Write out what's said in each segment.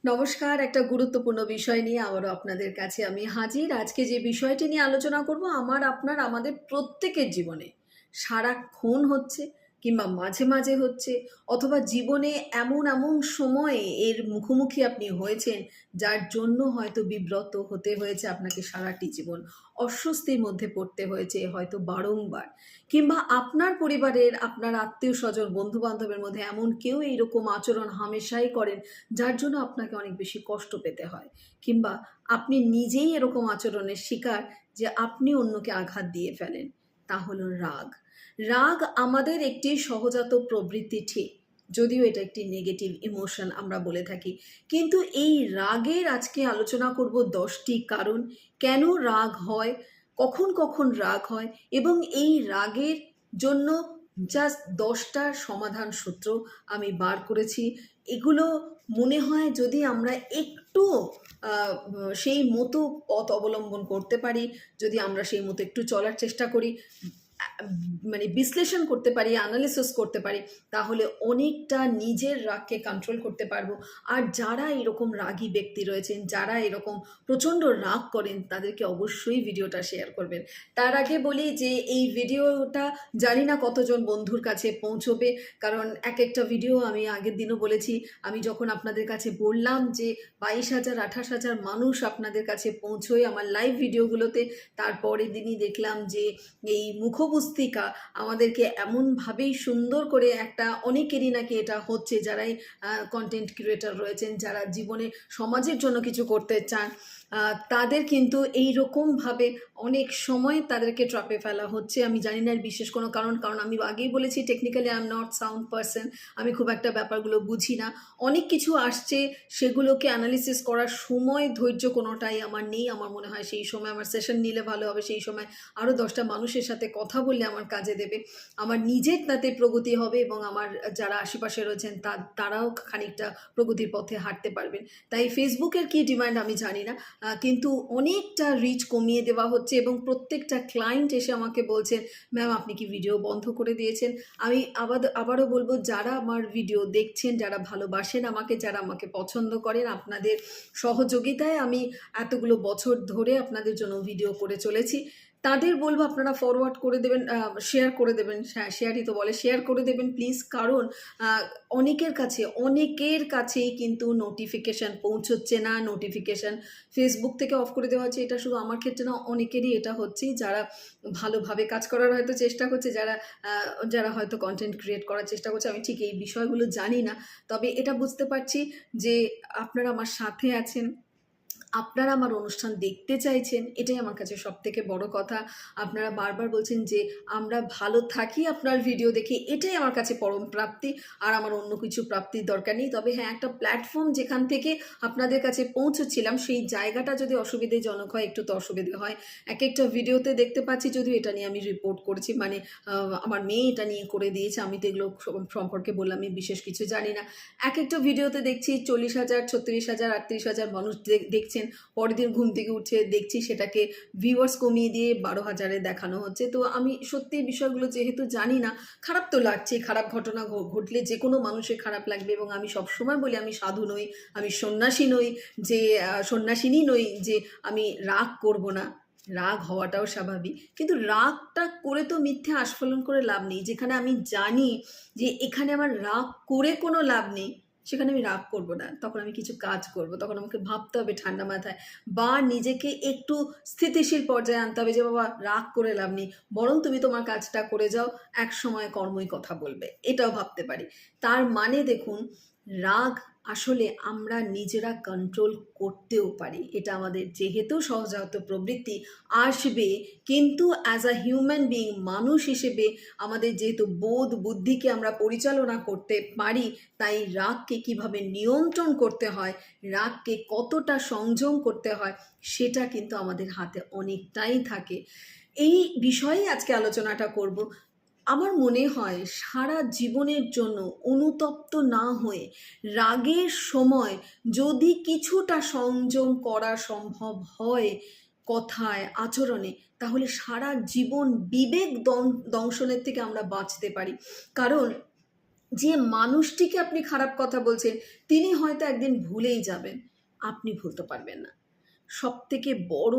নমস্কার, একটা গুরুত্বপূর্ণ বিষয় নিয়ে আবারও আপনাদের কাছে আমি হাজির। আজকে যে বিষয়টি নিয়ে আলোচনা করব আমার, আপনার, আমাদের প্রত্যেকের জীবনে সারাক্ষণ হচ্ছে কিংবা মাঝে, মাঝে হচ্ছে অথবা জীবনে এমন সময়ে এর মুখোমুখি আপনি হয়েছেন যার জন্য হয়তো বিব্রত হতে হয়েছে আপনাকে সারাটি জীবন। অস্বস্তির মধ্যে পড়তে হয়েছে হয়তো বারংবার। কিংবা আপনার পরিবারের, আপনার আত্মীয়স্বজন, বন্ধু-বান্ধবের মধ্যে এমন কেউ এইরকম আচরণ হামেশাই করেন যার জন্য আপনাকে অনেক বেশি কষ্ট পেতে হয়, কিংবা আপনি নিজেই এরকম আচরণের শিকার যে আপনি অন্যকে আঘাত দিয়ে ফেলেন। তা হলো রাগ। রাগ আমাদের একটি সহজাত প্রবৃত্তি, ঠিক, যদিও এটা একটি নেগেটিভ ইমোশন আমরা বলে থাকি। কিন্তু এই রাগের আজকে আলোচনা করব 10টি কারণ, কেন রাগ হয়, কখন কখন রাগ হয়, এবং এই রাগের জন্য জাস্ট 10টা সমাধান সূত্র আমি বার করেছি। এগুলো মনে হয় যদি আমরা একটু সেই মতো পথ অবলম্বন করতে পারি, যদি আমরা সেই মতো একটু চলার চেষ্টা করি, মানে বিশ্লেষণ করতে পারি, অ্যানালিসিস করতে পারি, তাহলে অনেকটা নিজের রাগকে কন্ট্রোল করতে পারবো। আর যারা এরকম রাগী ব্যক্তি রয়েছেন, যারা এরকম প্রচণ্ড রাগ করেন, তাদেরকে অবশ্যই ভিডিওটা শেয়ার করবেন। তার আগে বলি যে এই ভিডিওটা জানি না কতজন বন্ধুর কাছে পৌঁছবে, কারণ এক একটা ভিডিও আমি আগের দিনও বলেছি, আমি যখন আপনাদের কাছে বললাম যে 22,000 28,000 মানুষ আপনাদের কাছে পৌঁছয় আমার লাইভ ভিডিওগুলোতে, তারপরের দিনই দেখলাম যে এই মুখপুস্তিকা আমাদেরকে এমনভাবেই সুন্দর করে একটা, অনেকেরই নাকি এটা হচ্ছে যারাই কন্টেন্ট ক্রিয়েটর রয়েছেন, যারা জীবনে সমাজের জন্য কিছু করতে চান, তাদের কিন্তু এই রকমভাবে অনেক সময় তাদেরকে ট্রাপে ফেলা হচ্ছে। আমি জানি না এর বিশেষ কোনো কারণ, কারণ আমি আগেই বলেছি technically I am not sound person, আমি খুব একটা ব্যাপারগুলো বুঝি না। অনেক কিছু আসছে, সেগুলোকে অ্যানালিসিস করার সময় ধৈর্য কোনোটাই আমার নেই। আমার মনে হয় সেই সময় আমার সেশন নিলে ভালো হবে, সেই সময় আরও 10টা মানুষের সাথে কথা বললে আমার কাজে দেবে, আমার নিজের তাতে প্রগতি হবে এবং আমার যারা আশেপাশে রয়েছেন তারাও খানিকটা প্রগতির পথে হাঁটতে পারবেন। তাই ফেসবুকের কী ডিমান্ড আমি জানি না, কিন্তু অনেকটা রিচ কমিয়ে দেওয়া হচ্ছে এবং প্রত্যেকটা ক্লায়েন্ট এসে আমাকে বলছেন, ম্যাম আপনি কি ভিডিও বন্ধ করে দিয়েছেন? আমি আবারও বলবো, যারা আমার ভিডিও দেখছেন, যারা ভালোবাসেন আমাকে, যারা আমাকে পছন্দ করেন, আপনাদের সহযোগিতায় আমি এতগুলো বছর ধরে আপনাদের জন্য ভিডিও করে চলেছি, তাদের বলবো আপনারা ফরওয়ার্ড করে দেবেন, শেয়ার করে দেবেন। হ্যাঁ, শেয়ারই তো বলে, শেয়ার করে দেবেন প্লিজ। কারণ অনেকের কাছেই কিন্তু নোটিফিকেশান পৌঁছচ্ছে না। নোটিফিকেশান ফেসবুক থেকে অফ করে দেওয়া হচ্ছে। এটা শুধু আমার ক্ষেত্রে না, অনেকেরই এটা হচ্ছে, যারা ভালোভাবে কাজ করার হয়তো চেষ্টা করছে, যারা হয়তো কন্টেন্ট ক্রিয়েট করার চেষ্টা করছে। আমি ঠিক এই বিষয়গুলো জানি না, তবে এটা বুঝতে পারছি যে আপনারা আমার সাথে আছেন, আপনারা আমার অনুষ্ঠান দেখতে চাইছেন, এটাই আমার কাছে সবথেকে বড় কথা। আপনারা বারবার বলছেন যে আমরা ভালো থাকি আপনার ভিডিও দেখে, এটাই আমার কাছে পরম প্রাপ্তি। আর আমার অন্য কিছু প্রাপ্তির দরকার নেই। তবে হ্যাঁ, একটা প্ল্যাটফর্ম যেখান থেকে আপনাদের কাছে পৌঁছচ্ছিলাম, সেই জায়গাটা যদি অসুবিধাজনক হয়, একটু তো অসুবিধে হয়। একটা ভিডিওতে দেখতে পাচ্ছি, যদিও এটা নিয়ে আমি রিপোর্ট করেছি, মানে আমার মেয়ে এটা নিয়ে করে দিয়েছে, আমি তো এগুলো সম্পর্কে বললামই, বিশেষ কিছু জানি না। একটা ভিডিওতে দেখছি 40,000, 36,000, 38,000 মানুষ দেখছেন, পরের দিন ঘুম থেকে উঠে দেখছি সেটাকে ভিউয়ার্স কমিয়ে দিয়ে 12,000-এ দেখানো হচ্ছে। তো আমি সত্যি বিষয়গুলো যেহেতু জানি না, খারাপ তো লাগছে। খারাপ ঘটনা ঘটলে যে কোনো মানুষের খারাপ লাগবে, এবং আমি সবসময় বলি আমি সাধু নই, আমি সন্ন্যাসী নই, যে সন্ন্যাসিনী নই যে আমি রাগ করব না। রাগ হওয়াটাও স্বাভাবিক, কিন্তু রাগটা করে তো মিথ্যে আস্ফালন করে লাভ নেই। যেখানে আমি জানি যে এখানে আমার রাগ করে কোনো লাভ নেই, সেখানে আমি রাগ করব না। তখন আমি কিছু কাজ করব। তখন আমাকে ভাবতে হবে ঠান্ডা মাথায়, বা নিজেকে একটু স্থিতিশীল পর্যায়ে আনতে হবে যে বাবা রাগ করে লাভ নেই, বরং তুমি তোমার কাজটা করে যাও, একসময় কর্মই কথা বলবে। এটাও ভাবতে পারি। তার মানে দেখুন, রাগ আসলে আমরা নিজেরা কন্ট্রোল করতেও পারি। এটা আমাদের যেহেতু সহজাত প্রবৃত্তি, আসবে, কিন্তু অ্যাজ আ হিউম্যান বিইং, মানুষ হিসেবে আমাদের যেহেতু বোধ বুদ্ধিকে আমরা পরিচালনা করতে পারি, তাই রাগকে কিভাবে নিয়ন্ত্রণ করতে হয়, রাগকে কতটা সংযম করতে হয়, সেটা কিন্তু আমাদের হাতে অনেকটাই থাকে। এই বিষয়েই আজকে আলোচনাটা করব। আমার মনে হয় সারা জীবনের জন্য অনুতপ্ত না হয়ে রাগের সময় যদি কিছুটা সংযম করা সম্ভব হয় কথায়, আচরণে, তাহলে সারা জীবন বিবেক দংশনের থেকে আমরা বাঁচতে পারি। কারণ যে মানুষটিকে আপনি খারাপ কথা বলছেন তিনি হয়তো একদিন ভুলেই যাবেন, আপনি ভুলতে পারবেন না। সবথেকে বড়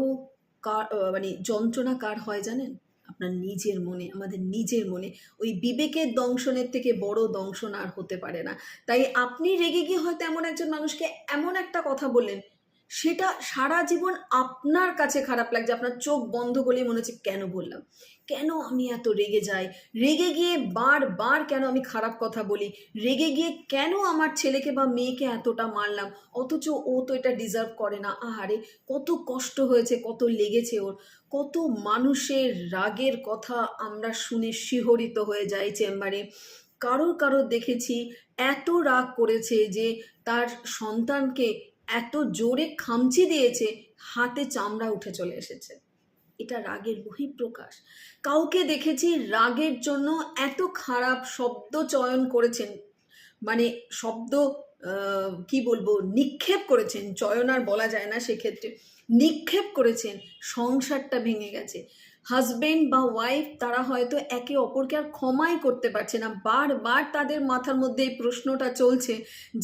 মানে যন্ত্রণা কার হয় জানেন? আপনার নিজের মনে, আমাদের নিজের মনে। ওই বিবেকের দংশনের থেকে বড় দংশন আর হতে পারে না। তাই আপনি রেগে গিয়ে হয়তো এমন একজন মানুষকে এমন একটা কথা বললেন, সেটা সারা জীবন আপনার কাছে খারাপ লাগছে। আপনার চোখ বন্ধ করলেই মনে হচ্ছে কেন বললাম? কেন আমি এত রেগে যাই? রেগে গিয়ে বারবার কেন আমি খারাপ কথা বলি? রেগে গিয়ে কেন আমার ছেলেকে বা মেয়েকে এতটা মারলাম? অথচ ও তো এটা ডিজার্ভ করে না। আহারে! কত কষ্ট হয়েছে, কত লেগেছে ওর। কত মানুষের রাগের কথা আমরা শুনে শিহরিত হয়ে যাই চেম্বারে। কারোর দেখেছি এত রাগ করেছে যে তার সন্তানকে এত জোরে খামচি দিয়েছে, হাতে চামড়া উঠে চলে এসেছে। এটা রাগের বহিঃপ্রকাশ। কাউকে দেখেছি রাগের জন্য এত খারাপ শব্দ চয়ন করেছেন, মানে শব্দ কি বলবো, নিক্ষেপ করেছেন, চয়ন আর বলা যায় না সেক্ষেত্রে, নিক্ষেপ করেছেন, সংসারটা ভেঙে গেছে। হাজবেন্ড বা ওয়াইফ তারা হয়তো একে অপরকে আর ক্ষমাই করতে পারছে না। বারবার তাদের মাথার মধ্যে এই প্রশ্নটা চলছে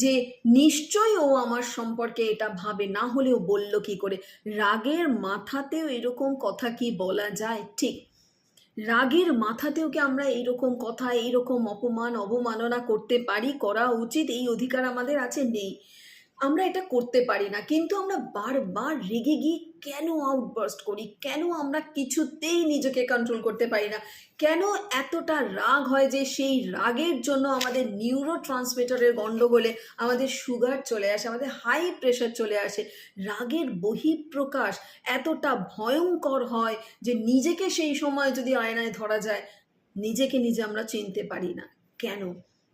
যে নিশ্চয়ই ও আমার সম্পর্কে এটা ভাবে, না হলেও বলল কি করে? রাগের মাথাতেও এরকম কথা কি বলা যায়? ঠিক রাগের মাথাতেও কি আমরা এইরকম কথা, এইরকম অপমান অবমাননা করতে পারি? করা উচিত, এই অধিকার আমাদের আছে? নেই। আমরা এটা করতে পারি না, কিন্তু আমরা বারবার রেগে গিয়ে কেন আউটবার্স্ট করি? কেন আমরা কিছুতেই নিজেকে কন্ট্রোল করতে পারি না? কেন এতটা রাগ হয় যে সেই রাগের জন্য আমাদের নিউরো ট্রান্সমিটারের গণ্ডগোলে আমাদের সুগার চলে আসে, আমাদের হাই প্রেশার চলে আসে? রাগের বহিঃপ্রকাশ এতটা ভয়ঙ্কর হয় যে নিজেকে সেই সময় যদি আয়নায় ধরা যায়, নিজেকে নিজে আমরা চিনতে পারি না। কেন?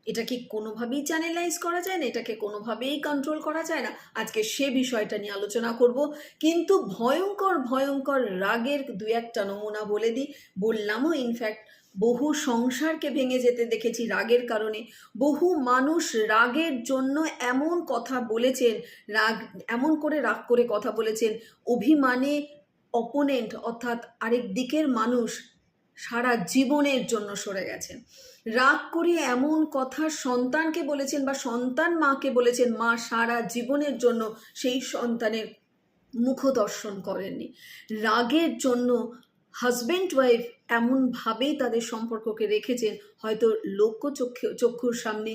এটা কি কোনোভাবেই চ্যানেলাইজ করা যায় না? এটাকে কোনোভাবেই কন্ট্রোল করা যায় না? আজকে সে বিষয়টা নিয়ে আলোচনা করব। কিন্তু ভয়ঙ্কর ভয়ঙ্কর রাগের দু একটা নমুনা বলে দিই। বললামও ইনফ্যাক্ট, বহু সংসারকে ভেঙে যেতে দেখেছি রাগের কারণে। বহু মানুষ রাগের জন্য এমন কথা বলেছেন, রাগ এমন করে রাগ করে কথা বলেছেন, অভিমানে অপোনেন্ট অর্থাৎ আরেক দিকের মানুষ সারা জীবনের জন্য সরে গেছেন। রাগ করে এমন কথা সন্তানকে বলেছেন বা সন্তান মাকে বলেছেন, মা সারা জীবনের জন্য সেই সন্তানের মুখদর্শন করেননি। রাগের জন্য হাজব্যান্ড ওয়াইফ এমনভাবেই তাদের সম্পর্ককে রেখেছেন, হয়তো চক্ষুর সামনে,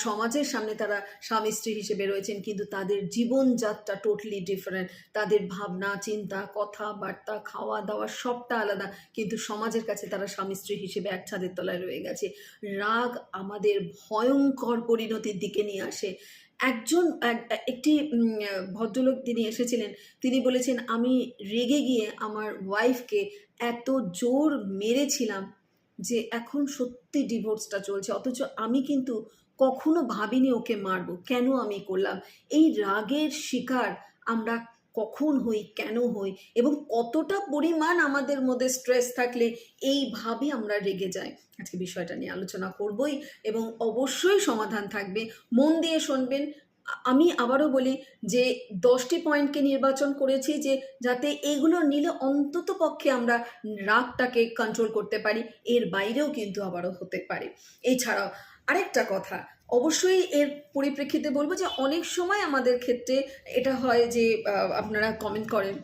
সমাজের সামনে তারা স্বামী স্ত্রী হিসেবে রয়েছেন, কিন্তু তাদের জীবনযাত্রা টোটালি ডিফারেন্ট। তাদের ভাবনা চিন্তা কথাবার্তা খাওয়া দাওয়া সবটা আলাদা, কিন্তু সমাজের কাছে তারা স্বামী স্ত্রী হিসেবে এক ছাদের তলায় রয়ে গেছে। রাগ আমাদের ভয়ঙ্কর পরিণতির দিকে নিয়ে আসে। একটি ভদ্রলোক তিনি এসেছিলেন, তিনি বলেছেন, আমি রেগে গিয়ে আমার ওয়াইফকে এত জোর মেরেছিলাম যে এখন সত্যি ডিভোর্সটা চলছে, অথচ আমি কিন্তু কখনো ভাবিনি ওকে মারবো। কেন আমি করলাম? এই রাগের শিকার আমরা কখন হই, কেন হই, এবং কতটা পরিমাণ আমাদের মধ্যে স্ট্রেস থাকলে এইভাবে আমরা রেগে যাই। আজকে বিষয়টা নিয়ে আলোচনা করবই এবং অবশ্যই সমাধান থাকবে। মন দিয়ে শুনবেন। আমি আবারও বলি যে 10টি পয়েন্টকে নির্বাচন করেছি যে যাতে এগুলো নিলে অন্তত পক্ষে আমরা রাগটাকে কন্ট্রোল করতে পারি। এর বাইরেও কিন্তু আবারও হতে পারে। এছাড়াও আরেকটা কথা অবশ্যই এর পরিপ্রেক্ষিতে বলবো যে অনেক সময় আমাদের ক্ষেত্রে এটা হয় যে আপনারা কমেন্ট করেন,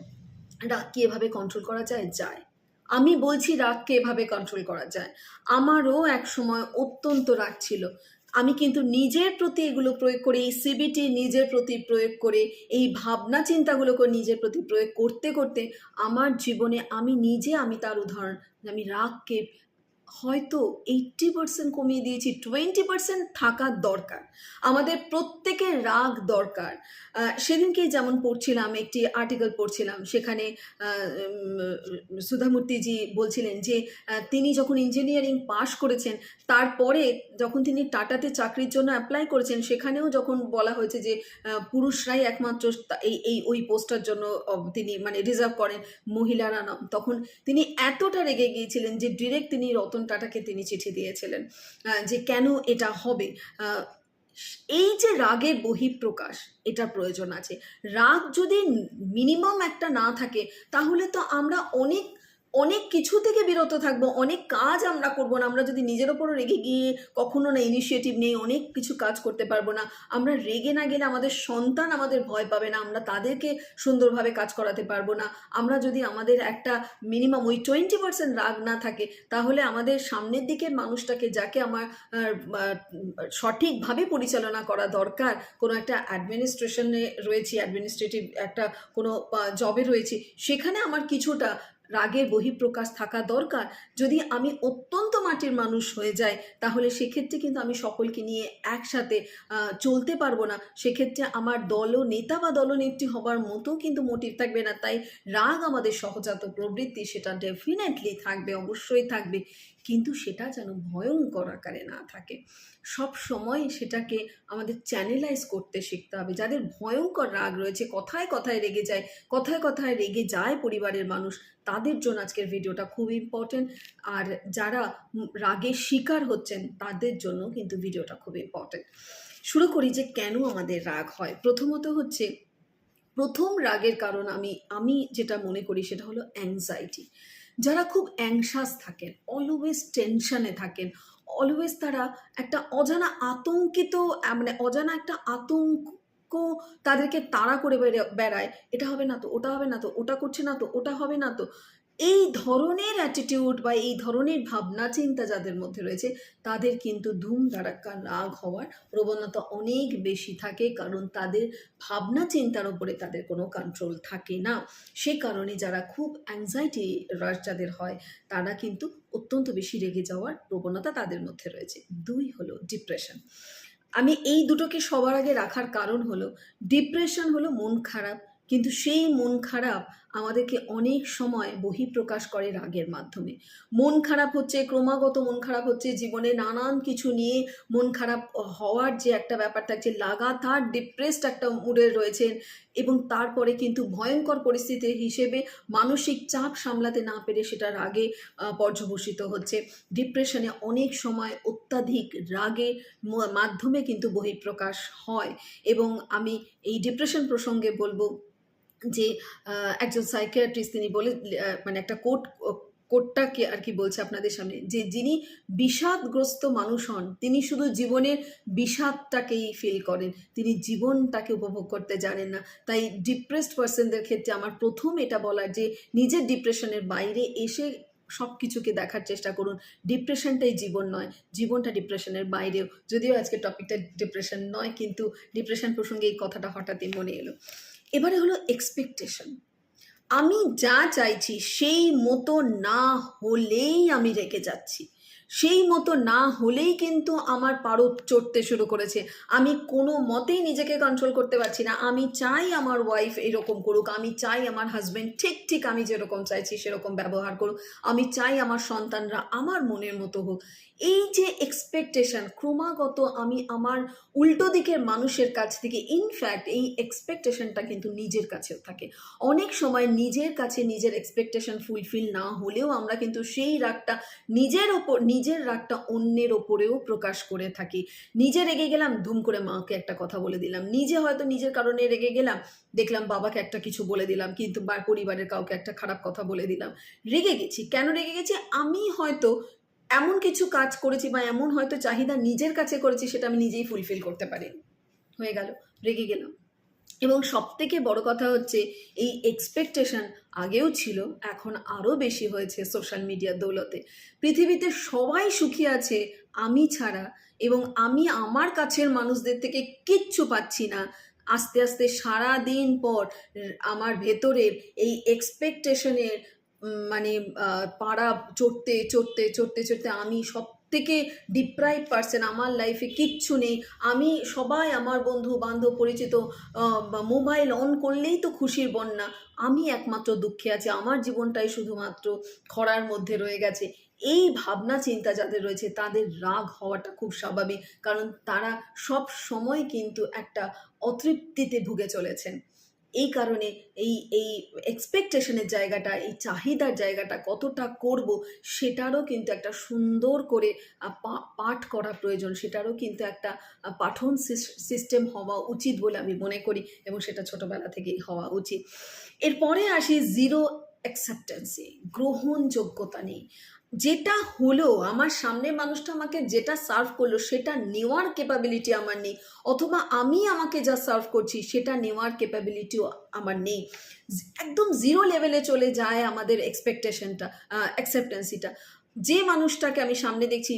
রাগকে এভাবে কন্ট্রোল করা যায়? যায়। আমি বলছি রাগকে এভাবে কন্ট্রোল করা যায়। আমারও এক সময় অত্যন্ত রাগ ছিল। আমি কিন্তু নিজের প্রতি এগুলো প্রয়োগ করে, এই সিবিটি নিজের প্রতি প্রয়োগ করে, এই ভাবনা চিন্তাগুলোকে নিজের প্রতি প্রয়োগ করতে করতে আমার জীবনে আমি তার উদাহরণ, আমি রাগকে হয়তো 80% কমিয়ে দিয়েছি। 20% থাকার দরকার। আমাদের প্রত্যেকের রাগ দরকার। সেদিনকেই যেমন পড়ছিলাম, একটি আর্টিকেল পড়ছিলাম, সেখানে সুধামূর্তিজি বলছিলেন যে তিনি যখন ইঞ্জিনিয়ারিং পাশ করেছেন, তারপরে যখন তিনি টাটাতে চাকরির জন্য অ্যাপ্লাই করেছেন, সেখানেও যখন বলা হয়েছে যে পুরুষরাই একমাত্র ওই পোস্টটার জন্য তিনি মানে রিজার্ভ করেন, মহিলারা না, তখন তিনি এতটা রেগে গিয়েছিলেন যে ডিরেক্ট তিনি রতন টাটাকে তিনি চিঠি দিয়েছিলেন যে কেন এটা হবে। এই যে রাগের বহিঃপ্রকাশ, এটা প্রয়োজন আছে। রাগ যদি মিনিমাম একটা না থাকে, তাহলে তো আমরা অনেক অনেক কিছু থেকে বিরত থাকবো, অনেক কাজ আমরা করব না। আমরা যদি নিজের ওপরও রেগে গিয়ে কখনো না ইনিশিয়েটিভ নেই, অনেক কিছু কাজ করতে পারবো না। আমরা রেগে না গেলে আমাদের সন্তান আমাদের ভয় পাবে না, আমরা তাদেরকে সুন্দরভাবে কাজ করাতে পারবো না। আমরা যদি আমাদের একটা মিনিমাম ওই 20% রাগ না থাকে, তাহলে আমাদের সামনের দিকের মানুষটাকে, যাকে আমার সঠিকভাবে পরিচালনা করা দরকার, কোনো একটা অ্যাডমিনিস্ট্রেশনে রয়েছি, অ্যাডমিনিস্ট্রেটিভ একটা কোনো জবে রয়েছি, সেখানে আমার কিছুটা রাগের বহিঃপ্রকাশ থাকা দরকার। যদি আমি অত্যন্ত মাটির মানুষ হয়ে যাই, তাহলে সেক্ষেত্রে কিন্তু আমি সকলকে নিয়ে একসাথে চলতে পারবো না। সেক্ষেত্রে আমার দলনেতা বা দলনেত্রী হবার মতো কিন্তু মোটিভ থাকবে না। তাই রাগ আমাদের সহজাত প্রবৃত্তি, সেটা ডেফিনেটলি থাকবে, অবশ্যই থাকবে, কিন্তু সেটা যেন ভয়ঙ্কর আকারে না থাকে। সব সময় সেটাকে আমাদের চ্যানেলাইজ করতে শিখতে হবে। যাদের ভয়ঙ্কর রাগ রয়েছে, কথায় কথায় রেগে যায়, কথায় কথায় রেগে যায় পরিবারের মানুষ, তাদের জন্য আজকের ভিডিওটা খুব ইম্পর্টেন্ট। আর যারা রাগের শিকার হচ্ছেন, তাদের জন্য কিন্তু ভিডিওটা খুব ইম্পর্টেন্ট। শুরু করি যে কেন আমাদের রাগ হয়। প্রথমত হচ্ছে, প্রথম রাগের কারণ আমি যেটা মনে করি সেটা হলো অ্যাংজাইটি। যারা খুব অ্যাংশাস থাকেন, অলওয়েজ টেনশনে থাকেন, অলওয়েজ তারা একটা অজানা আতঙ্কিত, মানে অজানা একটা আতঙ্ক তাদেরকে তাড়া করে বেড়ায়। এটা হবে না তো, ওটা হবে না তো, ওটা করছে না তো, ওটা হবে না তো। এই ধরনের অ্যাটিটিউড বা এই ধরনের ভাবনা চিন্তা যাদের মধ্যে রয়েছে, তাদের কিন্তু ধুম ধাড়াক্কা রাগ হওয়ার প্রবণতা অনেক বেশি থাকে, কারণ তাদের ভাবনা চিন্তার উপরে তাদের কোনো কন্ট্রোল থাকে না। সে কারণে যারা খুব অ্যাংজাইটি রাশ যাদের হয়, তারা কিন্তু অত্যন্ত বেশি রেগে যাওয়ার প্রবণতা তাদের মধ্যে রয়েছে। 2 হলো ডিপ্রেশন। আমি এই দুটোকে সবার আগে রাখার কারণ হলো, ডিপ্রেশন হলো মন খারাপ, কিন্তু সেই মন খারাপ আমাদেরকে অনেক সময় বহিঃপ্রকাশ করে রাগের মাধ্যমে। মন খারাপ হচ্ছে, ক্রমাগত মন খারাপ হচ্ছে, জীবনে নানান কিছু নিয়ে মন খারাপ হওয়ার যে একটা ব্যাপার থাকছে, লাগাতার ডিপ্রেসড একটা মুডে রয়েছেন, এবং তারপরে কিন্তু ভয়ঙ্কর পরিস্থিতি হিসেবে মানসিক চাপ সামলাতে না পেরে সেটা রাগে পর্যবসিত হচ্ছে। ডিপ্রেশনে অনেক সময় অত্যাধিক রাগের মাধ্যমে কিন্তু বহিঃপ্রকাশ হয়। এবং আমি এই ডিপ্রেশন প্রসঙ্গে বলবো যে একজন সাইকিয়াট্রিস্ট তিনি বলে, মানে একটা কোটটাকে আর কি বলছে আপনাদের সামনে, যে যিনি বিষাদগ্রস্ত মানুষ হন, তিনি শুধু জীবনের বিষাদটাকেই ফিল করেন, তিনি জীবনটাকে উপভোগ করতে জানেন না। তাই ডিপ্রেসড পার্সনদের ক্ষেত্রে আমার প্রথম এটা বলার যে, নিজের ডিপ্রেশনের বাইরে এসে সব কিছুকে দেখার চেষ্টা করুন। ডিপ্রেশনটাই জীবন নয়, জীবনটা ডিপ্রেশনের বাইরেও। যদিও আজকে টপিকটা ডিপ্রেশন নয়, কিন্তু ডিপ্রেশন প্রসঙ্গে এই কথাটা হঠাৎই মনে এলো। এবারে হলো এক্সপেকটেশন। আমি যা চাইছি সেই মতো না হলেই আমি রেগে যাচ্ছি, সেই মতো না হলেই কিন্তু আমার পারদ চড়তে শুরু করেছে। আমি কোনো মতেই নিজেকে কন্ট্রোল করতে পারছি না। আমি চাই আমার ওয়াইফ এরকম করুক, আমি চাই আমার হাজব্যান্ড ঠিক ঠিক আমি যেরকম চাইছি সেরকম ব্যবহার করুক, আমি চাই আমার সন্তানরা আমার মনের মতো হোক। এই যে এক্সপেকটেশন, ক্রমাগত আমি আমার উল্টো দিকের মানুষের কাছ থেকে, ইনফ্যাক্ট এই এক্সপেকটেশনটা কিন্তু নিজের কাছেও থাকে। অনেক সময় নিজের কাছে নিজের এক্সপেকটেশন ফুলফিল না হলেও আমরা কিন্তু সেই রাগটা নিজের রাগটা অন্যের ওপরেও প্রকাশ করে থাকি। নিজে রেগে গেলাম, ধুম করে মাকে একটা কথা বলে দিলাম। নিজে হয়তো নিজের কারণে রেগে গেলাম, দেখলাম বাবাকে একটা কিছু বলে দিলাম, কিন্তু পরিবারের কাউকে একটা খারাপ কথা বলে দিলাম। রেগে গেছি, কেন রেগে গেছি? আমি হয়তো এমন কিছু কাজ করেছি বা এমন হয়তো চাহিদা নিজের কাছে করেছি, সেটা আমি নিজেই ফুলফিল করতে পারি, হয়ে গেল, রেগে গেলাম। এবং সবথেকে বড় কথা হচ্ছে, এই এক্সপেকটেশন আগেও ছিল, এখন আরও বেশি হয়েছে সোশ্যাল মিডিয়ার দৌলতে। পৃথিবীতে সবাই সুখী আছে আমি ছাড়া, এবং আমি আমার কাছের মানুষদের থেকে কিচ্ছু পাচ্ছি না। আস্তে আস্তে সারা দিন পর আমার ভেতরের এই এক্সপেকটেশনের মানে পাড়া চড়তে চড়তে চড়তে চড়তে আমি সব থেকে ডিপ্রাইভ পারসন, আমার লাইফে কিচ্ছু নেই। আমি সবাই, আমার বন্ধু বান্ধব পরিচিত মোবাইল অন করলেই তো খুশির বন্যা, আমি একমাত্র দুঃখে আছি, আমার জীবনটাই শুধুমাত্র খরার মধ্যে রয়ে গেছে। এই ভাবনা চিন্তা যাদের রয়েছে, তাদের রাগ হওয়াটা খুব স্বাভাবিক, কারণ তারা সব সময় কিন্তু একটা অতৃপ্তিতে ভুগে চলেছেন। এই কারণে এই এই এক্সপেকটেশনের জায়গাটা, এই চাহিদার জায়গাটা কতটা করব, সেটারও কিন্তু একটা সুন্দর করে পাঠ করা প্রয়োজন, সেটারও কিন্তু একটা পাঠন সিস্টেম হওয়া উচিত বলে আমি মনে করি, এবং সেটা ছোটোবেলা থেকেই হওয়া উচিত। এরপরে আসি জিরো অ্যাকসেপ্টেন্সি, গ্রহণযোগ্যতা নেই। যেটা হলো, আমার সামনের মানুষটা আমাকে যেটা সার্ভ করলো সেটা নেওয়ার ক্যাপাবিলিটি আমার নেই, অথবা আমি আমাকে যা সার্ভ করছি সেটা নেওয়ার ক্যাপাবিলিটিও আমার নেই। একদম জিরো লেভেলে চলে যায় আমাদের এক্সপেকটেশনটা, অ্যাকসেপ্টেন্সিটা। যে মানুষটাকে আমি সামনে দেখছি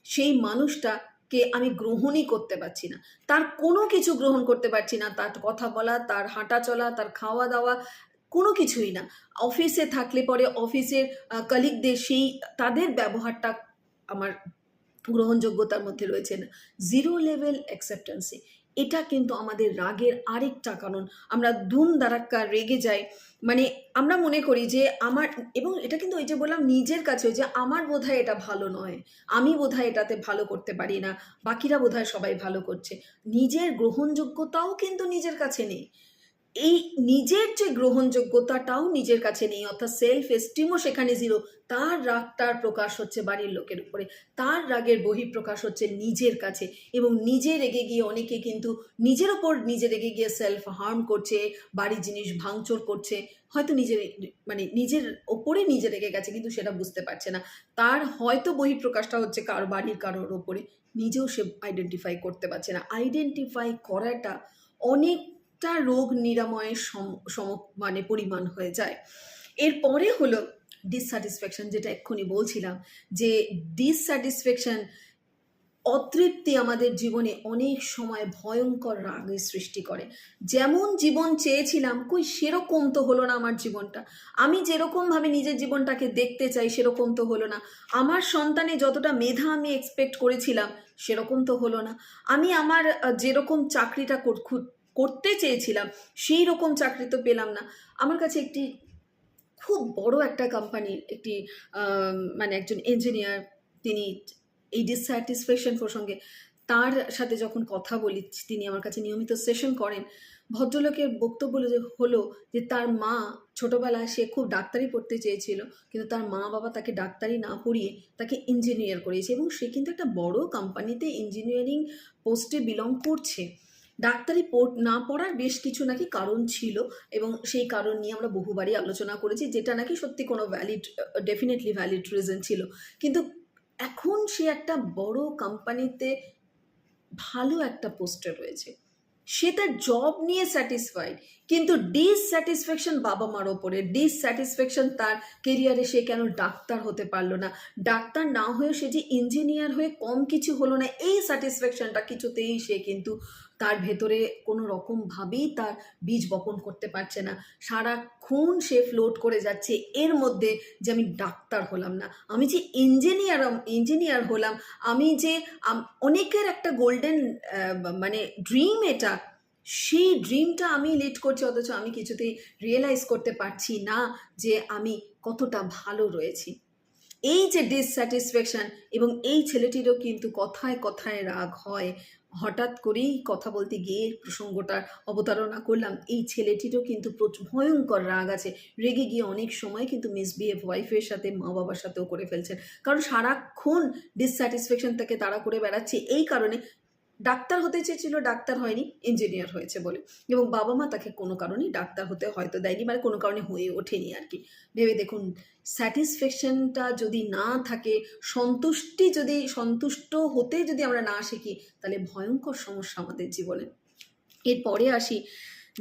সেই মানুষটাকে আমি গ্রহণই করতে পারছি না, তার কোনো কিছু গ্রহণ করতে পারছি না, তার কথা বলা, তার হাঁটা চলা, তার খাওয়া দাওয়া, কোনো কিছুই না। অফিসে থাকলে পরে অফিসের কলিগদের সেই তাদের ব্যবহারটা আমার গ্রহণযোগ্যতার মধ্যে রয়েছে না। জিরো লেভেল অ্যাকসেপ্টেন্সি, এটা কিন্তু আমাদের রাগের আরেকটা কারণ। আমরা ধুম ধারাক্কা রেগে যাই, মানে আমরা মনে করি যে আমার, এবং এটা কিন্তু ওই যে বললাম নিজের কাছে, যে আমার বোধহয় এটা ভালো নয়, আমি বোধহয় এটাতে ভালো করতে পারি না, বাকিরা বোধহয় সবাই ভালো করছে। নিজের গ্রহণযোগ্যতাও কিন্তু নিজের কাছে নেই। এই নিজের যে গ্রহণযোগ্যতাটাও নিজের কাছে নেই, অর্থাৎ সেলফ এস্টিমও সেখানে জিরো। তার রাগটার প্রকাশ হচ্ছে বাড়ির লোকের উপরে, তার রাগের বহিঃপ্রকাশ হচ্ছে নিজের কাছে, এবং নিজে রেগে গিয়ে অনেকে কিন্তু নিজের ওপর নিজে রেগে গিয়ে সেলফ হার্ম করছে, বাড়ির জিনিস ভাঙচুর করছে, হয়তো নিজের, মানে নিজের ওপরে নিজে রেগে গেছে কিন্তু সেটা বুঝতে পারছে না। তার হয়তো বহিঃপ্রকাশটা হচ্ছে বাড়ির কারোর ওপরে, নিজেও সে আইডেন্টিফাই করতে পারছে না। আইডেন্টিফাই করাটা অনেক রোগ নিরাময়ের মানে পরিমাণ হয়ে যায়। এরপরে হলো ডিসস্যাটিসফ্যাকশন, যেটা এক্ষুনি বলছিলাম, যে ডিসস্যাটিসফ্যাকশন, অতৃপ্তি আমাদের জীবনে অনেক সময় ভয়ঙ্কর রাগের সৃষ্টি করে। যেমন জীবন চেয়েছিলাম, কই সেরকম তো হলো না আমার জীবনটা, আমি যেরকমভাবে নিজের জীবনটাকে দেখতে চাই সেরকম তো হলো না, আমার সন্তানে যতটা মেধা আমি এক্সপেক্ট করেছিলাম সেরকম তো হলো না, আমি আমার যেরকম চাকরিটা করতে চেয়েছিলাম সেই রকম চাকরি তো পেলাম না। আমার কাছে একটি খুব বড় একটা কোম্পানির একটি মানে একজন ইঞ্জিনিয়ার, তিনি এই ডিসস্যাটিসফ্যাকশন প্রসঙ্গে তার সাথে যখন কথা বলি, তিনি আমার কাছে নিয়মিত সেশন করেন, ভদ্রলোকের বক্তব্য হলো যে তার মা ছোটবেলায় সে খুব ডাক্তারি পড়তে চেয়েছিল, কিন্তু তার মা বাবা তাকে ডাক্তারি না পড়িয়ে তাকে ইঞ্জিনিয়ার করিয়েছে, এবং সে কিন্তু একটা বড় কোম্পানিতে ইঞ্জিনিয়ারিং পোস্টে বিলং করছে। ডাক্তারি না পড়ার বেশ কিছু নাকি কারণ ছিল, এবং সেই কারণ নিয়ে আমরা বহুবারই আলোচনা করেছি, যেটা নাকি সত্যি কোনো ডেফিনেটলি ভ্যালিড রিজন ছিল। কিন্তু এখন সে একটা বড় কোম্পানিতে ভালো একটা পোস্টে রয়েছে, সে তার জব নিয়ে স্যাটিসফাইড, কিন্তু ডিসস্যাটিসফ্যাকশন বাবা মার ওপরে, ডিসস্যাটিসফ্যাকশন তার কেরিয়ারে, সে কেন ডাক্তার হতে পারলো না, ডাক্তার না হয়ে সে যে ইঞ্জিনিয়ার হয়ে কম কিছু হলো না, এই স্যাটিসফ্যাকশনটা কিছুতেই সে কিন্তু তার ভেতরে কোনো রকমভাবেই তার বীজ বপন করতে পারছে না। সারাক্ষণ সে ফ্লোট করে যাচ্ছে এর মধ্যে, যে আমি ডাক্তার হলাম না, আমি যে ইঞ্জিনিয়ার হলাম, আমি যে অনেকের একটা গোল্ডেন মানে ড্রিম, এটা সেই ড্রিমটা আমি লিড করছি, অথচ আমি কিছুতেই রিয়েলাইজ করতে পারছি না যে আমি কতটা ভালো রয়েছি। এই যে ডিসস্যাটিসফ্যাকশন, এবং এই ছেলেটিরও কিন্তু কথায় কথায় রাগ হয়। হঠাৎ করেই কথা বলতে গিয়ে প্রসঙ্গটার অবতারণা করলাম, এই ছেলেটিরও কিন্তু ভয়ঙ্কর রাগ আছে, রেগে গিয়ে অনেক সময় কিন্তু মিসবিহেভ ওয়াইফের সাথে, মা বাবার সাথেও করে ফেলছেন, কারণ সারাক্ষণ ডিসস্যাটিসফ্যাকশন তাকে তাড়া করে বেড়াচ্ছে এই কারণে, ডাক্তার হতে চেয়েছিল, ডাক্তার হয়নি, ইঞ্জিনিয়ার হয়েছে বলে, এবং বাবা মা তাকে কোনো কারণেই ডাক্তার হতে হয়তো দেয়নি, মানে কোনো কারণে হয়ে ওঠেনি আর কি। ভেবে দেখুন, স্যাটিসফ্যাকশনটা যদি না থাকে, সন্তুষ্ট হতে যদি আমরা না শিখি, তাহলে ভয়ঙ্কর সমস্যা আমাদের জীবনে। এরপরে আসি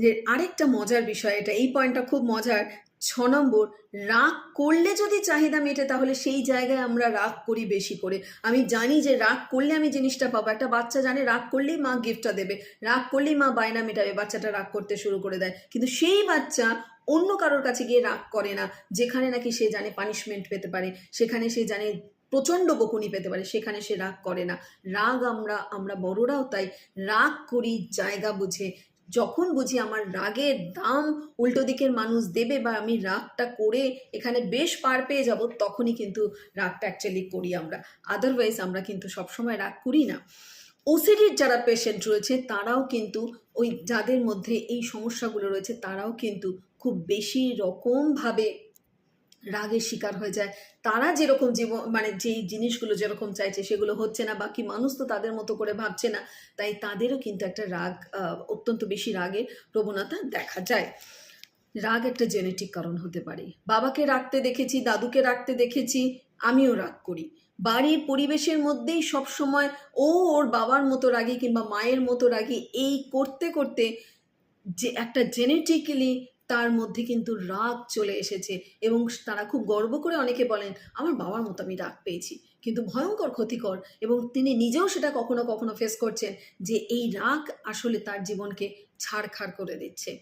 যে আরেকটা মজার বিষয়, এটা এই পয়েন্টটা খুব মজার। 6 নম্বর, রাগ করলে যদি চাহিদা মেটে তাহলে সেই জায়গায় আমরা রাগ করি বেশি করে। আমি জানি যে রাগ করলে আমি জিনিসটা পাবো, একটা বাচ্চা জানে রাগ করলেই মা গিফটটা দেবে, রাগ করলেই মা বায়না মেটাবে, বাচ্চাটা রাগ করতে শুরু করে দেয়, কিন্তু সেই বাচ্চা অন্য কারোর কাছে গিয়ে রাগ করে না, যেখানে নাকি সে জানে পানিশমেন্ট পেতে পারে, সেখানে সে জানে প্রচণ্ড বকুনি পেতে পারে, সেখানে সে রাগ করে না। রাগ আমরা বড়রাও তাই রাগ করি জায়গা বুঝে, যখন বুঝি আমার রাগের দাম উল্টো দিকের মানুষ দেবে, বা আমি রাগটা করে এখানে বেশ পার পেয়ে যাব, তখনই কিন্তু রাগটা অ্যাকচুয়ালি করি আমরা, আদারওয়াইজ আমরা কিন্তু সবসময় রাগ করি না। ওসিডির যারা পেশেন্ট রয়েছে তারাও কিন্তু, ওই যাদের মধ্যে এই সমস্যাগুলো রয়েছে তারাও কিন্তু খুব বেশি রকমভাবে রাগের শিকার হয়ে যায়। তারা যেরকম জীবন, মানে যেই জিনিসগুলো যেরকম চাইছে সেগুলো হচ্ছে না, বাকি মানুষ তো তাদের মতো করে ভাবছে না, তাই তাদেরও কিন্তু একটা রাগ, অত্যন্ত বেশি রাগের প্রবণতা দেখা যায়। রাগ একটা জেনেটিক কারণ হতে পারে। বাবাকে রাগতে দেখেছি, দাদুকে রাগতে দেখেছি, আমিও রাগ করি। বাড়ির পরিবেশের মধ্যেই সবসময় ও ওর বাবার মতো রাগী কিংবা মায়ের মতো রাগী, এই করতে করতে যে একটা জেনেটিক্যালি তার মধ্যে কিন্তু রাগ চলে এসেছে এবং তারা খুব গর্ব করে অনেকে বলেন, আমার বাবার মতো আমি রাগ পেয়েছি। কিন্তু ভয়ঙ্কর ক্ষতিকর, এবং তিনি নিজেও সেটা কখনো কখনো ফেস করছেন যে এই রাগ আসলে তার জীবনকে ছাড়খাড় করে দিচ্ছে।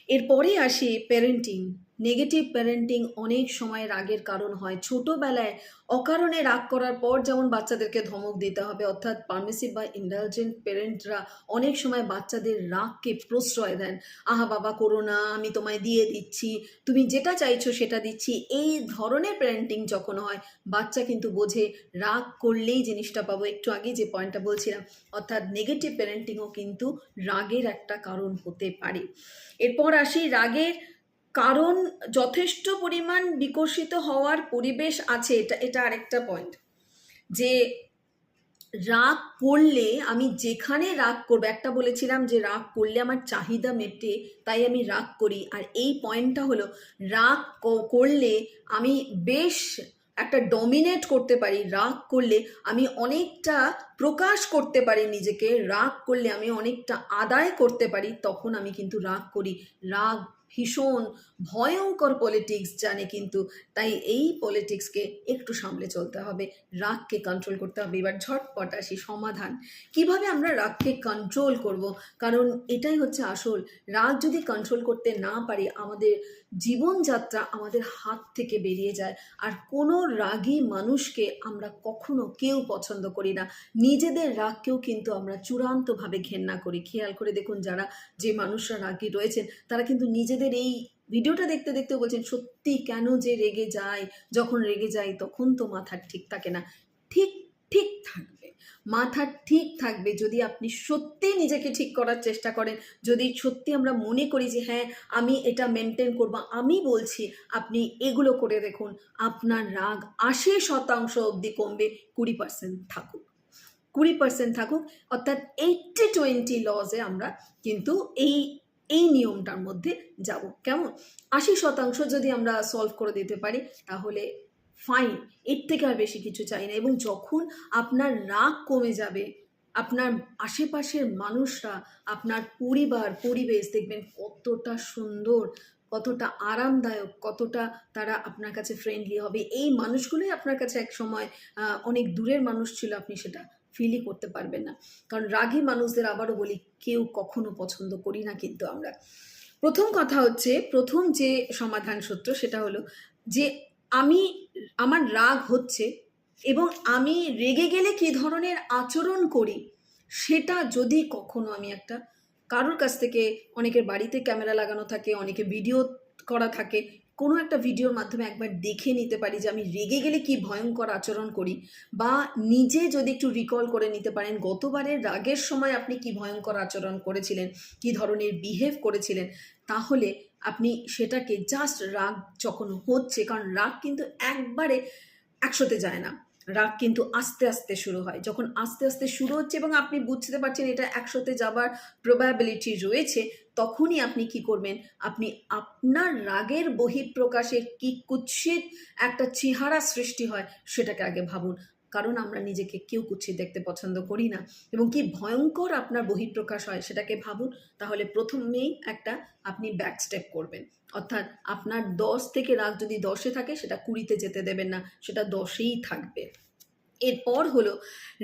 এরপরে আসি প্যারেন্টিং। নেগেটিভ প্যারেন্টিং অনেক সময় রাগের কারণ হয়। ছোটোবেলায় অকারণে রাগ করার পর যেমন বাচ্চাদেরকে ধমক দিতে হবে, অর্থাৎ পারমিসিভ বা ইন্ডালজেন্ট প্যারেন্টরা অনেক সময় বাচ্চাদের রাগকে প্রশ্রয় দেন। আহা বাবা করো না, আমি তোমায় দিয়ে দিচ্ছি, তুমি যেটা চাইছো সেটা দিচ্ছি। এই ধরনের প্যারেন্টিং যখন হয়, বাচ্চা কিন্তু বোঝে রাগ করলেই জিনিসটা পাবো। একটু আগে যে পয়েন্টটা বলছিলাম, অর্থাৎ নেগেটিভ প্যারেন্টিংও কিন্তু রাগের একটা কারণ হতে পারে। এরপর আসি রাগের কারণ। যথেষ্ট পরিমাণ বিকশিত হওয়ার পরিবেশ আছে, এটা আরেকটা পয়েন্ট, যে রাগ করলে আমি যেখানে রাগ করবো, একটা বলেছিলাম যে রাগ করলে আমার চাহিদা মেটে তাই আমি রাগ করি, আর এই পয়েন্টটা হলো রাগ করলে আমি বেশ একটা ডমিনেট করতে পারি, রাগ করলে আমি অনেকটা প্রকাশ করতে পারি নিজেকে, রাগ করলে আমি অনেকটা আদায় করতে পারি, তখন আমি কিন্তু রাগ করি। রাগ ভীষণ ভয়ঙ্কর পলিটিক্স জানে কিন্তু, তাই এই পলিটিক্সকে একটু সামলে চলতে হবে, রাগকে কন্ট্রোল করতে হবে। এবার ঝটপট আসি সমাধান, কিভাবে আমরা রাগকে কন্ট্রোল করব। কারণ এটাই হচ্ছে আসল, রাগ যদি কন্ট্রোল করতে না পারি, আমাদের জীবনযাত্রা আমাদের হাত থেকে বেরিয়ে যায়। আর কোনো রাগী মানুষকে আমরা কখনো কেউ পছন্দ করি না, নিজেদের রাগকেও কিন্তু আমরা চূড়ান্তভাবে ঘেন্না করি। খেয়াল করে দেখুন, যে মানুষরা রাগী রয়েছেন তারা কিন্তু নিজেদের এই ভিডিওটা দেখতে দেখতে বলছেন, সত্যি কেন যে রেগে যায়, যখন রেগে যাই তখন তো মাথা ঠিক থাকে না। ঠিক ঠিক থাকবে, মাথা ঠিক থাকবে যদি আপনি সত্যি নিজেকে ঠিক করার চেষ্টা করেন, যদি সত্যি আমরা মনে করি যে হ্যাঁ আমি এটা মেনটেন করবো। আমি বলছি আপনি এগুলো করে দেখুন, আপনার রাগ 80% অবধি কমবে, 20% থাকুক, 20% থাকুক। অর্থাৎ 80-20 লজে আমরা কিন্তু এই নিয়মটার মধ্যে যাব। কেমন? 80% যদি আমরা সলভ করে দিতে পারি তাহলে ফাইন, এর থেকে আর বেশি কিছু চাই না। এবং যখন আপনার রাগ কমে যাবে, আপনার আশেপাশের মানুষরা, আপনার পরিবেশ দেখবেন কতটা সুন্দর, কতটা আরামদায়ক, কতটা তারা আপনার কাছে ফ্রেন্ডলি হবে। এই মানুষগুলোই আপনার কাছে এক সময় অনেক দূরের মানুষ ছিল, আপনি সেটা ফিলই করতে পারবেন না। কারণ রাগী মানুষদের, আবারও বলি, কেউ কখনো পছন্দ করি না কিন্তু আমরা। প্রথম কথা হচ্ছে, প্রথম যে সমাধান সূত্র সেটা হলো যে আমার রাগ হচ্ছে এবং আমি রেগে গেলে কী ধরনের আচরণ করি, সেটা যদি কখনো আমি একটা কারোর কাছ থেকে, অনেকের বাড়িতে ক্যামেরা লাগানো থাকে, অনেকে ভিডিও করা থাকে, কোনো একটা ভিডিওর মাধ্যমে একবার দেখে নিতে পারি যে আমি রেগে গেলে কি ভয়ঙ্কর আচরণ করি, বা নিজে যদি একটু রিকল করে নিতে পারেন গতবারের রাগের সময় আপনি কি ভয়ঙ্কর আচরণ করেছিলেন, কি ধরনের বিহেভ করেছিলেন, তাহলে আপনি সেটাকে জাস্ট রাগ যখন হচ্ছে, কারণ রাগ কিন্তু একবারে 100-তে যায় না, রাগ কিন্তু আস্তে আস্তে শুরু হয়। যখন আস্তে আস্তে শুরু হচ্ছে এবং আপনি বুঝতে পারছেন এটা 100-তে যাবার প্রবাবিলিটি রয়েছে, তখনই আপনি কি করবেন, আপনি আপনার রাগের বহিঃপ্রকাশের কি কুৎসিত একটা চেহারা সৃষ্টি হয় সেটাকে আগে ভাবুন। কারণ আমরা নিজেকে কেউ কুৎসিত দেখতে পছন্দ করি না, এবং কি ভয়ঙ্কর আপনার বহিঃপ্রকাশ হয় সেটাকে ভাবুন। তাহলে প্রথমেই একটা আপনি ব্যাক স্টেপ করবেন, অর্থাৎ আপনার 10 থেকে রাগ যদি 10-এ থাকে সেটা 20-তে যেতে দেবেন না, সেটা 10-এই থাকবে। এরপর হলো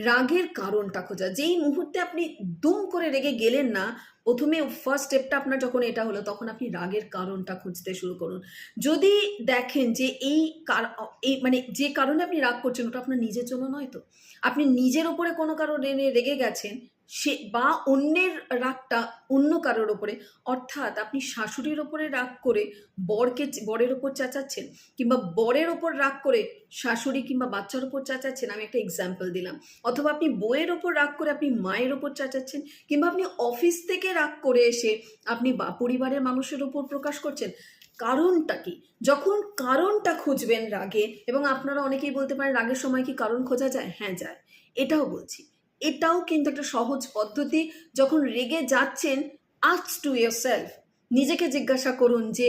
রাগের কারণটা খোঁজা। যেই মুহূর্তে আপনি দুম করে রেগে গেলেন না, প্রথমে ফার্স্ট স্টেপটা আপনার যখন এটা হলো, তখন আপনি রাগের কারণটা খুঁজতে শুরু করুন। যদি দেখেন যে এই মানে যে কারণে আপনি রাগ করছেন ওটা আপনার নিজের জন্য নয়, তো আপনি নিজের ওপরে কোনো কারণে রেগে গেছেন, সে বা অন্যের রাগটা অন্য কারোর ওপরে, অর্থাৎ আপনি শাশুড়ির ওপরে রাগ করে বরের ওপর চেঁচাচ্ছেন, কিংবা বরের ওপর রাগ করে শাশুড়ি কিংবা বাচ্চার ওপর চেঁচাচ্ছেন, আমি একটা এক্সাম্পল দিলাম। অথবা আপনি বউয়ের ওপর রাগ করে আপনি মায়ের ওপর চেঁচাচ্ছেন, কিংবা আপনি অফিস থেকে রাগ করে এসে আপনি পরিবারের মানুষের ওপর প্রকাশ করছেন। কারণটা কি? যখন কারণটা খুঁজবেন রাগে, এবং আপনারা অনেকেই বলতে পারেন রাগের সময় কি কারণ খোঁজা যায়? হ্যাঁ যায়। এটাও বলছি, এটাও কিন্তু একটা সহজ পদ্ধতি। যখন রেগে যাচ্ছেন, আস্ক টু ইয়োরসেলফ নিজেকে জিজ্ঞাসা করুন যে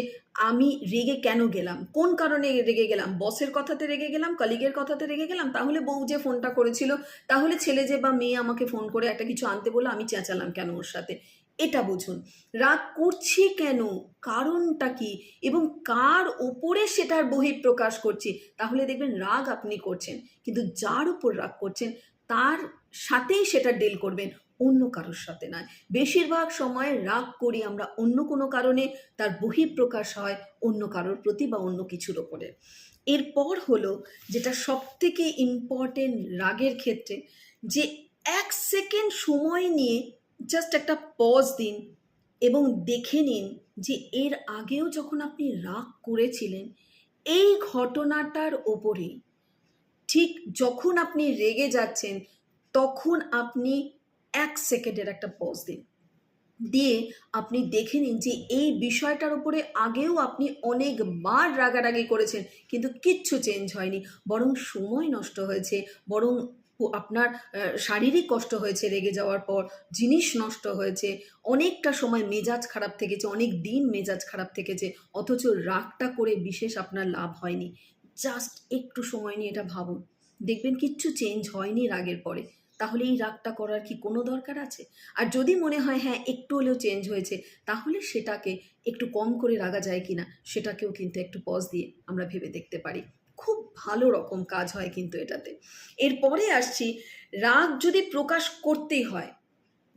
আমি রেগে কেন গেলাম, কোন কারণে রেগে গেলাম? বসের কথাতে রেগে গেলাম, কলিগের কথাতে রেগে গেলাম, তাহলে বউ যে ফোনটা করেছিল, তাহলে ছেলে যে বা মেয়ে আমাকে ফোন করে একটা কিছু আনতে বললো, আমি চেঁচালাম কেন ওর সাথে? এটা বুঝুন। রাগ করছি কেন, কারণটা কি, এবং কার ওপরে সেটার বহিঃপ্রকাশ করছি। তাহলে দেখবেন রাগ আপনি করছেন, কিন্তু যার উপর রাগ করছেন তার সাথেই সেটা ডিল করবেন, অন্য কারোর সাথে নয়। বেশিরভাগ সময় রাগ করি আমরা অন্য কোনো কারণে, তার বহিঃপ্রকাশ হয় অন্য কারোর প্রতি বা অন্য কিছুর ওপরে। এরপর হলো যেটা সবথেকে ইম্পর্টেন্ট রাগের ক্ষেত্রে, যে 1 সেকেন্ড সময় নিয়ে জাস্ট একটা পজ দিন এবং দেখে নিন যে এর আগেও যখন আপনি রাগ করেছিলেন এই ঘটনাটার ওপরেই, ঠিক যখন আপনি রেগে যাচ্ছেন তখন আপনি 1 সেকেন্ডের একটা পজ দিন, দিয়ে আপনি দেখে নিন যে এই বিষয়টার উপরে আগেও আপনি অনেকবার রাগারাগি করেছেন, কিন্তু কিচ্ছু চেঞ্জ হয়নি, বরং সময় নষ্ট হয়েছে, বরং আপনার শারীরিক কষ্ট হয়েছে রেগে যাওয়ার পর, জিনিস নষ্ট হয়েছে, অনেকটা সময় মেজাজ খারাপ থেকেছে, অনেক দিন মেজাজ খারাপ থেকেছে, অথচ রাগটা করে বিশেষ আপনার লাভ হয়নি। জাস্ট একটু সময় নিয়ে এটা ভাবুন, দেখবেন কিচ্ছু চেঞ্জ হয়নি রাগের পরে। তাহলে এই রাগটা করার কি কোনো দরকার আছে? আর যদি মনে হয় হ্যাঁ একটু হলেও চেঞ্জ হয়েছে, তাহলে সেটাকে একটু কম করে রাগা যায় কিনা সেটাকেও কিন্তু একটু পজ দিয়ে আমরা ভেবে দেখতে পারি। খুব ভালো রকম কাজ হয় কিন্তু এটাতে। এরপরে আসছি, রাগ যদি প্রকাশ করতেই হয়,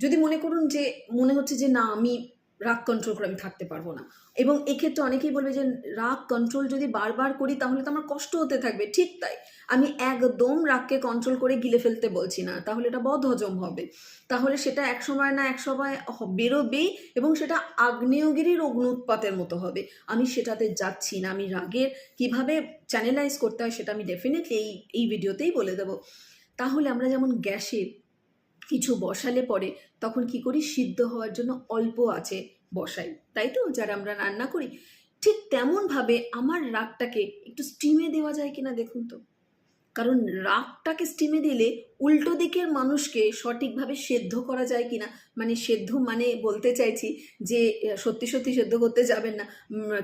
যদি মনে করুন যে মনে হচ্ছে যে না আমি রাগ কন্ট্রোল করে আমি থাকতে পারবো না, এবং এক্ষেত্রে অনেকেই বলবে যে রাগ কন্ট্রোল যদি বারবার করি তাহলে তো আমার কষ্ট হতে থাকবে। ঠিক তাই, আমি একদম রাগকে কন্ট্রোল করে গিলে ফেলতে বলছি না, তাহলে এটা বদহজম হবে, তাহলে সেটা এক সময় না এক সময় বেরোবেই, এবং সেটা আগ্নেয়গিরির অগ্নুৎপাতের মতো হবে। আমি সেটাতে যাচ্ছি না। আমি রাগের কিভাবে চ্যানেলাইজ করতে হয় সেটা আমি ডেফিনেটলি এই ভিডিওতেই বলে দেবো। তাহলে আমরা যেমন গ্যাসে কিছু বসালে পরে তখন কি করি, সিদ্ধ হওয়ার জন্য অল্প আছে বসাই, তাই তো যারা আমরা রান্না করি, ঠিক তেমনভাবে আমার রাগটাকে একটু স্টিমে দেওয়া যায় কিনা দেখুন তো। কারণ রাগটাকে স্টিমে দিলে উল্টো দিকের মানুষকে সঠিকভাবে সেদ্ধ করা যায় কিনা, মানে সেদ্ধ মানে বলতে চাইছি যে সত্যি সত্যি সেদ্ধ করতে যাবেন না,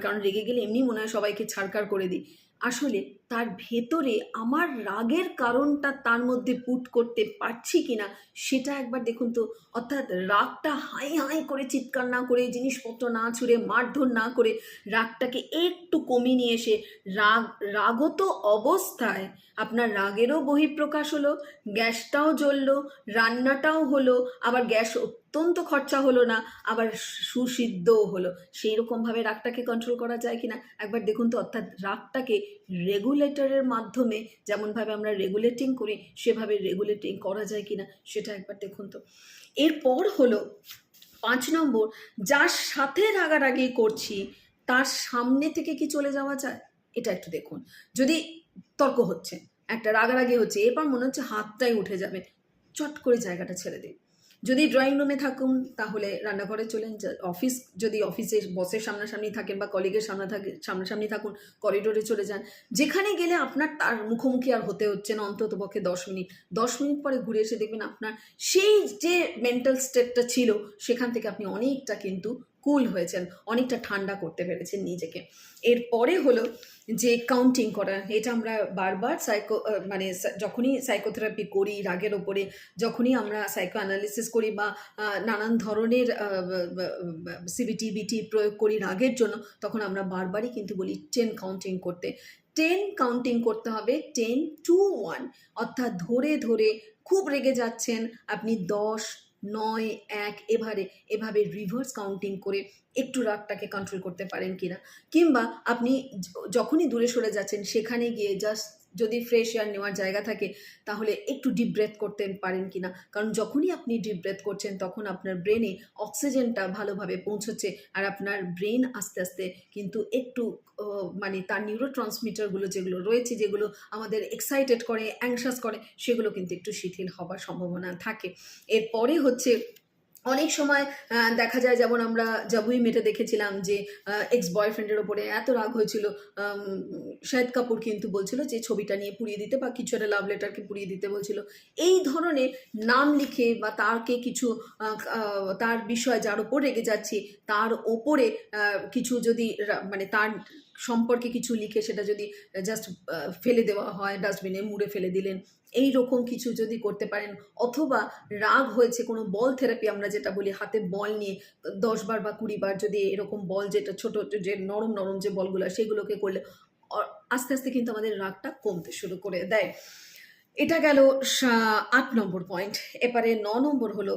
কারণ রেগে গেলে এমনি মনে হয় সবাইকে ছাড়কার করে দিই। আসলে তার ভেতরে আমার রাগের কারণটা তার মধ্যে পুট করতে পারছি কিনা সেটা একবার দেখুন তো। অর্থাৎ রাগটা হাই হাই করে চিৎকার না করে, জিনিসপত্র না ছুঁড়ে, মারধর না করে, রাগটাকে একটু কমিয়ে নিয়ে এসে রাগত অবস্থায় আপনার রাগেরও বহিঃপ্রকাশ হলো, গ্যাসটাও জ্বললো, রান্নাটাও হলো, আবার গ্যাস অত্যন্ত খরচা হলো না, আবার সুসিদ্ধও হলো। সেই রকমভাবে রাগটাকে কন্ট্রোল করা যায় কিনা একবার দেখুন তো। অর্থাৎ রাগটাকে রেগুলেটরের মাধ্যমে যেমনভাবে আমরা রেগুলেটিং করি সেভাবে রেগুলেটিং করা যায় কিনা সেটা একবার দেখুন তো। এরপর হলো 5 নম্বর, যার সাথে রাগারাগি করছি তার সামনে থেকে কি চলে যাওয়া যায়, এটা একটু দেখুন। যদি তর্ক হচ্ছে, একটা রাগারাগি হচ্ছে, এরপর মনে হচ্ছে হাতটাই উঠে যাবে, চট করে জায়গাটা ছেড়ে দিন। যদি ড্রয়িং রুমে থাকুন তাহলে রান্নাঘরে চলেন, অফিস যদি অফিসে বসের সামনাসামনি থাকেন বা কলিগের সামনাসামনি থাকুন, করিডোরে চলে যান। যেখানে গেলে আপনার তার মুখোমুখি আর হতে হচ্ছে না অন্তত পক্ষে 10 মিনিট, 10 মিনিট পরে ঘুরে এসে দেখবেন আপনার সেই যে মেন্টাল স্টেটটা ছিল সেখান থেকে আপনি অনেকটা কিন্তু কুল হয়েছেন, অনেকটা ঠান্ডা করতে পেরেছেন নিজেকে। এরপরে হলো যে কাউন্টিং করা, এটা আমরা বারবার মানে যখনই সাইকোথেরাপি করি রাগের ওপরে, যখনই আমরা সাইকো অ্যানালিসিস করি বা নানান ধরনের সিবিটি প্রয়োগ করি রাগের জন্য, তখন আমরা বারবারই কিন্তু বলি 10 কাউন্টিং করতে। 10 কাউন্টিং করতে হবে, 10 to 1, অর্থাৎ ধরে ধরে খুব রেগে যাচ্ছেন আপনি 10, 9, 1 এভাবে রিভার্স কাউন্টিং করে একটু রাগটাকে কন্ট্রোল করতে পারেন কিনা। কিংবা আপনি যখনই দূরে সরে যাচ্ছেন সেখানে গিয়ে জাস্ট যদি ফ্রেশ এয়ার নেওয়ার জায়গা থাকে তাহলে একটু ডিপ ব্রেথ করতে পারেন কিনা, কারণ যখনই আপনি ডিপ ব্রেথ করছেন তখন আপনার ব্রেনে অক্সিজেনটা ভালোভাবে পৌঁছচ্ছে, আর আপনার ব্রেন আস্তে আস্তে কিন্তু একটু মানে তার নিউরো ট্রান্সমিটারগুলো যেগুলো রয়েছে, যেগুলো আমাদের এক্সাইটেড করে, অ্যাংশাস করে, সেগুলো কিন্তু একটু শিথিল হবার সম্ভাবনা থাকে। এরপরে হচ্ছে অনেক সময় দেখা যায়, যেমন আমরা জাবুই মেটে দেখেছিলাম যে এক্স বয়ফ্রেন্ডের ওপরে এত রাগ হয়েছিল, আম শাহিদ কাপুর কিন্তু বলছিল যে ছবিটা নিয়ে পুড়িয়ে দিতে বা কিছু একটা লাভ লেটারকে পুড়িয়ে দিতে বলছিল। এই ধরনের নাম লিখে বা তাকে কিছু আ আ তার বিষয় যার উপর রেগে যাচ্ছি, তার ওপরে কিছু যদি মানে তার সম্পর্কে কিছু লিখে সেটা যদি জাস্ট ফেলে দেওয়া হয়, ডাস্টবিনে মুড়ে ফেলে দিলেন। এইরকম কিছু যদি করতে পারেন, অথবা রাগ হয়েছে কোনো বল থেরাপি আমরা যেটা বলি, হাতে বল নিয়ে ১০ বার বা ২০ বার যদি এরকম বল, যেটা ছোট যে নরম, নরম যে বলগুলা সেগুলোকে করলে অ আস্তে, আস্তে কিন্তু আমাদের রাগটা কমতে শুরু করে দেয়। এটা গেল ৮ নম্বর পয়েন্ট। এবারে ৯ নম্বর হলো,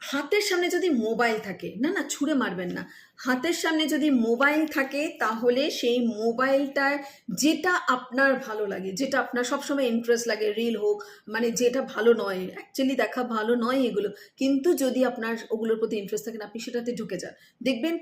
হাতের সামনে যদি মোবাইল থাকে, না ছুঁড়ে মারবেন না। হাতের সামনে যদি মোবাইল থাকে তাহলে সেই মোবাইলটায় যেটা আপনার ভালো লাগে, যেটা আপনার সবসময় ইন্টারেস্ট লাগে, রিল হোক, মানে যেটা ভালো নয়, অ্যাকচুয়ালি দেখা ভালো নয় এগুলো। কিন্তু যদি আপনার ওগুলোর প্রতি ইন্টারেস্ট থাকে, আপনি সেটাতে ঢুকে যান। দেখবেন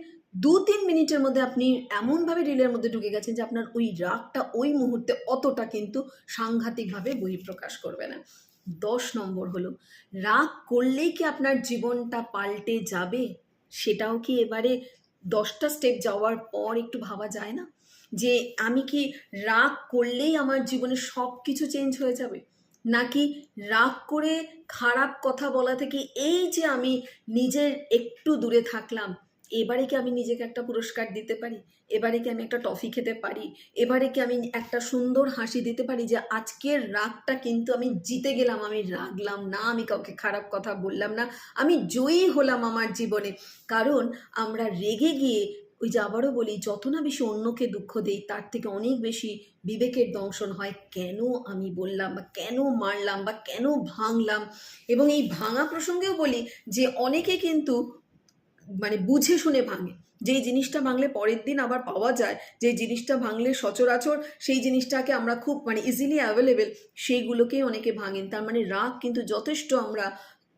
২-৩ মিনিটের মধ্যে আপনি এমনভাবে রিলের মধ্যে ঢুকে গেছেন যে আপনার ওই রাগটা ওই মুহূর্তে অতটা কিন্তু সাংঘাতিকভাবে বহিঃপ্রকাশ করবে না। ১০ নম্বর হলো, রাগ করলেই কি আপনার জীবনটা পাল্টে যাবে? সেটাও কি এবারে ১০ টা স্টেপ যাওয়ার পর একটু ভাবা যায় না? যে আমি কি রাগ করলেই আমার জীবনে সবকিছু চেঞ্জ হয়ে যাবে? নাকি রাগ করে খারাপ কথা বলা থেকে এই যে আমি নিজের একটু দূরে থাকলাম, এবারে কি আমি নিজেকে একটা পুরস্কার দিতে পারি? এবারে কি আমি একটা টফি খেতে পারি? এবারে কি আমি একটা সুন্দর হাসি দিতে পারি যে আজকের রাগটা কিন্তু আমি জিতে গেলাম, আমি রাগলাম না, আমি কাউকে খারাপ কথা বললাম না, আমি জয়ী হলাম আমার জীবনে। কারণ আমরা রেগে গিয়ে, ওই যে আবারও বলি, যত না বেশি অন্যকে দুঃখ দেই তার থেকে অনেক বেশি বিবেকের দংশন হয়। কেন আমি বললাম বা কেন মারলাম বা কেন ভাঙলাম? এবং এই ভাঙা প্রসঙ্গেও বলি যে অনেকে কিন্তু মানে বুঝে শুনে ভাঙে। যেই জিনিসটা ভাঙলে পরের দিন আবার পাওয়া যায়, যেই জিনিসটা ভাঙলে সচরাচর সেই জিনিসটাকে আমরা খুব মানে ইজিলি অ্যাভেলেবেল, সেইগুলোকেই অনেকে ভাঙেন। তার মানে রাগ কিন্তু যথেষ্ট আমরা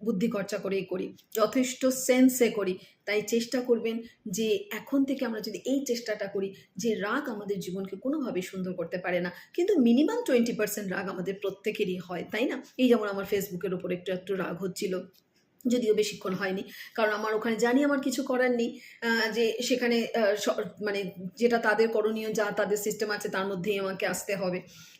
বুদ্ধি খরচা করেই করি, যথেষ্ট সেন্সে করি। তাই চেষ্টা করবেন যে এখন থেকে আমরা যদি এই চেষ্টাটা করি যে রাগ আমাদের জীবনকে কোনোভাবেই সুন্দর করতে পারে না। কিন্তু মিনিমাম 20% রাগ আমাদের প্রত্যেকেরই হয়, তাই না? এই যেমন আমার ফেসবুকের উপর একটু রাগ হচ্ছিল। যদিও বেশিক্ষণ হয়নি। কারণ আমার ওখানে জানি আমার কিছু করার নেই। যে সেখানে মানে যেটা তাদের করণীয়, যা তাদের সিস্টেম আছে তার মধ্যেই আমাকে আসতে হবে।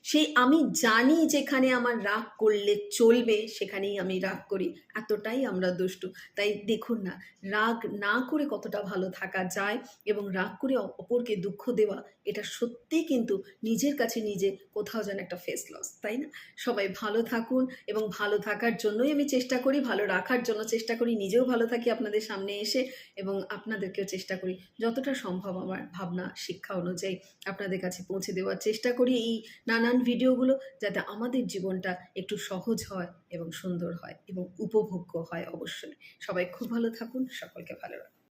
সেই আমি জানি যেখানে আমার রাগ করলে চলবে, সেখানেই আমি রাগ করি। এতটাই আমরা দুষ্টু। তাই দেখুন না, রাগ না করে কতটা ভালো থাকা যায়, এবং রাগ করে অপরকে দুঃখ দেওয়া, এটা সত্যিই কিন্তু নিজের কাছে নিজে কোথাও যেন একটা ফেস লস, তাই না? সবাই ভালো থাকুন, এবং ভালো থাকার জন্যই আমি চেষ্টা করি, ভালো রাখার জন্য চেষ্টা করি, নিজেও ভালো থাকি আপনাদের সামনে এসে, এবং আপনাদেরকেও চেষ্টা করি যতটা সম্ভব আমার ভাবনা শিক্ষা অনুযায়ী আপনাদের কাছে পৌঁছে দেওয়ার চেষ্টা করি এই নানান ভিডিওগুলো, যাতে আমাদের জীবনটা একটু সহজ হয় এবং সুন্দর হয় এবং উপভোগ্য হয় অবশ্যই। সবাই খুব ভালো থাকুন, সকলকে ভালো রাখুন।